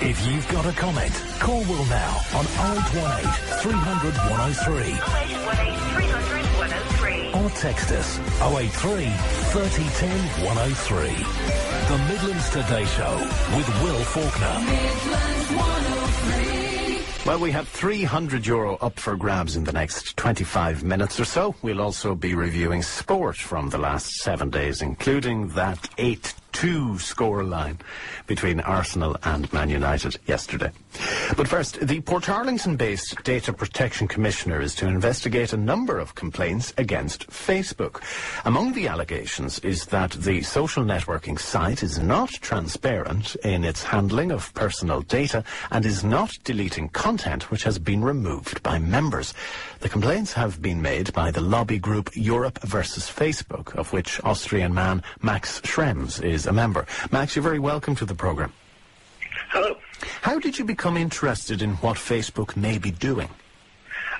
If you've got a comment, call Will now on 0818 300 103. 0818 300 103. Or text us 083 3010 103. The Midlands Today Show with Will Faulkner. Midlands 103. Well, we have €300 up for grabs in the next 25 minutes or so. We'll also be reviewing sport from the last 7 days, including that 8-2 scoreline between Arsenal and Man United yesterday. But first, the Portarlington-based Data Protection Commissioner is to investigate a number of complaints against Facebook. Among the allegations is that the social networking site is not transparent in its handling of personal data and is not deleting content which has been removed by members. The complaints have been made by the lobby group Europe versus Facebook, of which Austrian man Max Schrems is a member. Max, you're very welcome to the programme. Hello. How did you become interested in what Facebook may be doing?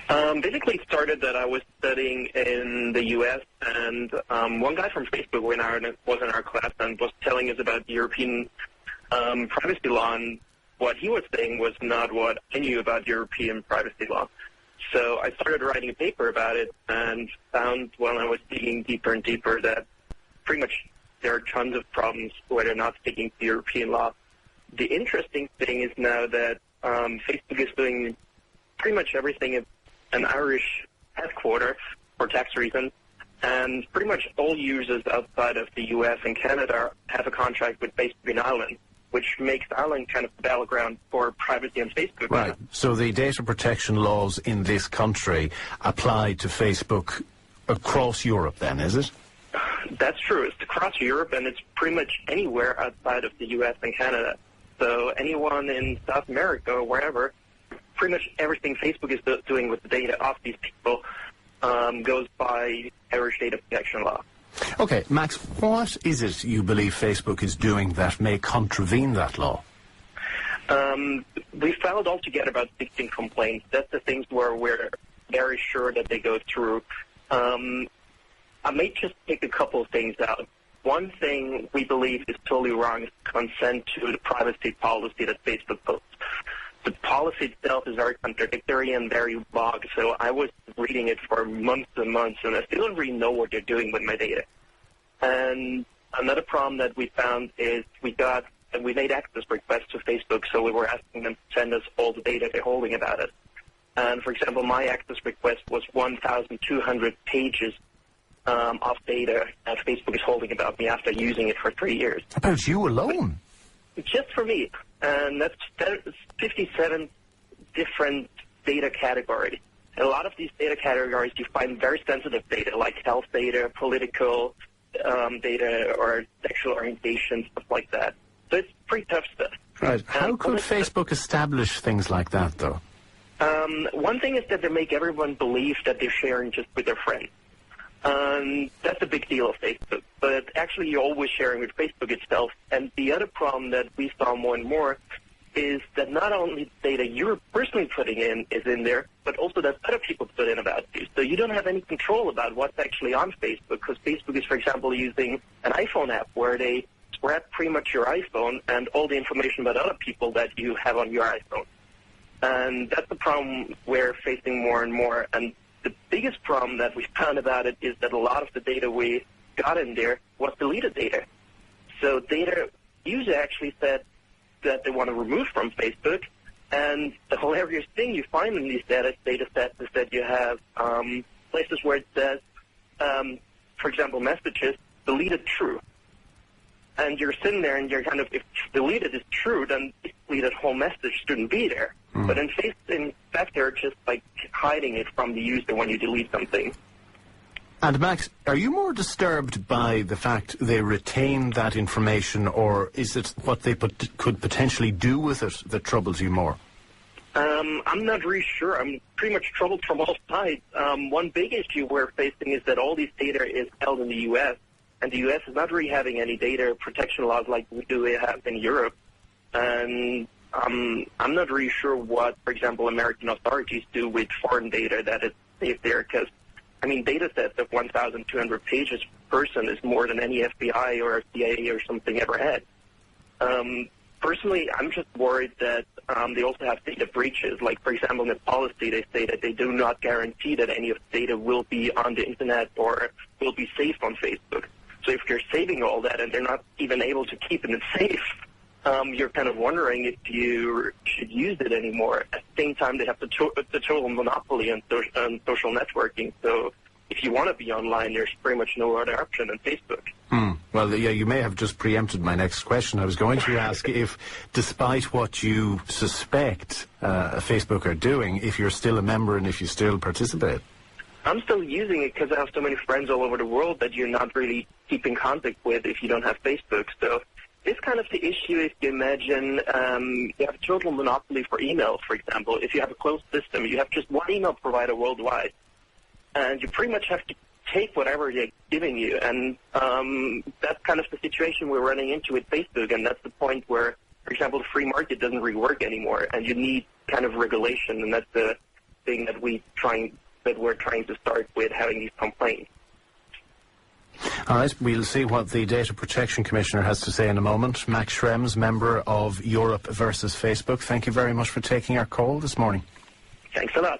Basically, it started that I was studying in the U.S., and one guy from Facebook was in our class and was telling us about European privacy law, and what he was saying was not what I knew about European privacy law. So I started writing a paper about it and found when I was digging deeper and deeper that pretty much there are tons of problems where they're not sticking to European law. The interesting thing is now that Facebook is doing pretty much everything at an Irish headquarters for tax reasons, and pretty much all users outside of the U.S. and Canada have a contract with Facebook in Ireland, which makes Ireland kind of the battleground for privacy on Facebook. Right. So the data protection laws in this country apply to Facebook across Europe then, is it? That's true. It's across Europe, and it's pretty much anywhere outside of the U.S. and Canada. So anyone in South America or wherever, pretty much everything Facebook is doing with the data of these people goes by Irish data protection law. Okay, Max, what is it you believe Facebook is doing that may contravene that law? We filed altogether about 16 complaints. That's the things where we're very sure that they go through. I may just pick a couple of things out. One thing we believe is totally wrong is consent to the privacy policy that Facebook posts. The policy itself is very contradictory and very vague, so I was reading it for months and months, and I still don't really know what they're doing with my data. And another problem that we found is we made access requests to Facebook, so we were asking them to send us all the data they're holding about us. And, for example, my access request was 1,200 pages of data that Facebook is holding about me after using it for 3 years. About you alone? Just for me. And that's 57 different data categories. And a lot of these data categories you find very sensitive data, like health data, political data, or sexual orientation, stuff like that. So it's pretty tough stuff. Right. How could Facebook establish things like that, though? One thing is that they make everyone believe that they're sharing just with their friends. That's a big deal of Facebook. But actually, you're always sharing with Facebook itself. And the other problem that we saw more and more is that not only the data you're personally putting in is in there, but also that other people put in about you. So you don't have any control about what's actually on Facebook, because Facebook is, for example, using an iPhone app where they scrap pretty much your iPhone and all the information about other people that you have on your iPhone. And that's the problem we're facing more and more. And the biggest problem that we found about it is that a lot of the data we got in there was deleted data. So data user actually said that they want to remove from Facebook, and the hilarious thing you find in these data sets is that you have places where it says, for example, messages, deleted true. And you're sitting there and you're kind of, if deleted is true, then basically that whole message shouldn't be there. But in fact, they're just like hiding it from the user when you delete something. And Max, are you more disturbed by the fact they retain that information, or is it what they could potentially do with it that troubles you more? I'm not really sure. I'm pretty much troubled from all sides. One big issue we're facing is that all these data is held in the U.S., and the U.S. is not really having any data protection laws like we do have in Europe. And I'm not really sure what, for example, American authorities do with foreign data that is saved there, because I mean, data sets of 1,200 pages per person is more than any FBI or CIA or something ever had. Personally, I'm just worried that they also have data breaches. Like, for example, in the policy, they say that they do not guarantee that any of the data will be on the Internet or will be safe on Facebook. So if you're saving all that and they're not even able to keep it safe, you're kind of wondering if you should use it anymore. At the same time, they have the total monopoly on social networking. So if you want to be online, there's pretty much no other option than Facebook. Well, yeah, you may have just preempted my next question. I was going to ask if, despite what you suspect Facebook are doing, if you're still a member and if you still participate. I'm still using it because I have so many friends all over the world that you're not really keeping contact with if you don't have Facebook. So it's kind of the issue if you imagine you have a total monopoly for email, for example. If you have a closed system, you have just one email provider worldwide. And you pretty much have to take whatever they're giving you. And that's kind of the situation we're running into with Facebook. And that's the point where, for example, the free market doesn't really work anymore. And you need kind of regulation. And that's the thing that we're trying to start with, having these complaints. All right, we'll see what the Data Protection Commissioner has to say in a moment. Max Schrems, member of Europe versus Facebook, thank you very much for taking our call this morning. Thanks a lot.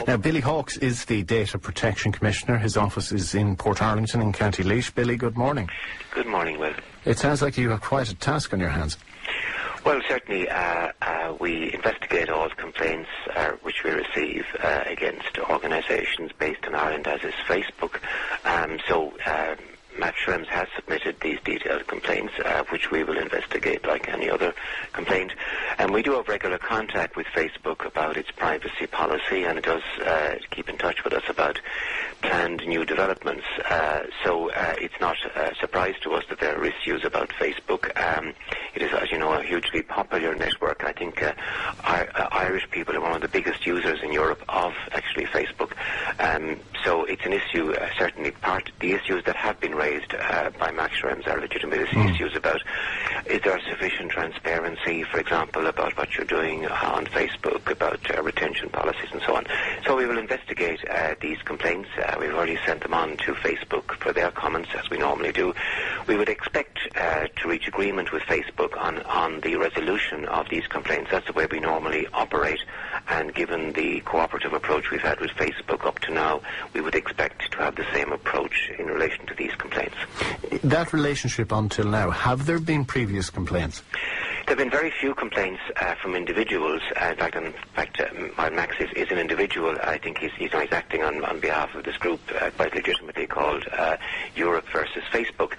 Now, Billy Hawkes is the Data Protection Commissioner. His office is in Portarlington in County Laois. Billy, good morning. Good morning, Will. It sounds like you have quite a task on your hands. Well, certainly we investigate all complaints which we receive against organisations based in Ireland, as is Facebook. So Matt Schrems has submitted these detailed complaints, which we will investigate like any other complaint. And we do have regular contact with Facebook about its privacy policy, and it does keep in touch with us about planned new developments. So it's not a surprise to us that there are issues about Facebook. It is, as you know, a hugely popular network. I think Irish people are one of the biggest users in Europe of actually Facebook. So it's an issue, certainly the issues that have been raised by Max Schrems are legitimate issues about, is there sufficient transparency, for example, about what you're doing on Facebook, about retention policies and so on. So we will investigate these complaints. We've already sent them on to Facebook for their comments, as we normally do. We would expect to reach agreement with Facebook on the resolution of these complaints. That's the way we normally operate, and given the cooperative approach we've had with Facebook up to now, we would expect to have the same approach in relation to these complaints. That relationship until now, have there been previous complaints? There have been very few complaints from individuals. In fact, Max is an individual. I think he's acting on behalf of this group, quite legitimately called Europe versus Facebook.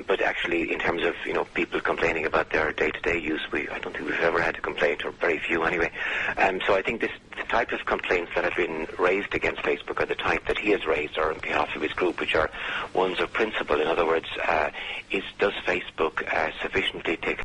But actually, in terms of people complaining about their day-to-day use, I don't think we've ever had a complaint, or very few anyway. So I think the type of complaints that have been raised against Facebook are the type that he has raised, or on behalf of his group, which are ones of principle. In other words, does Facebook sufficiently take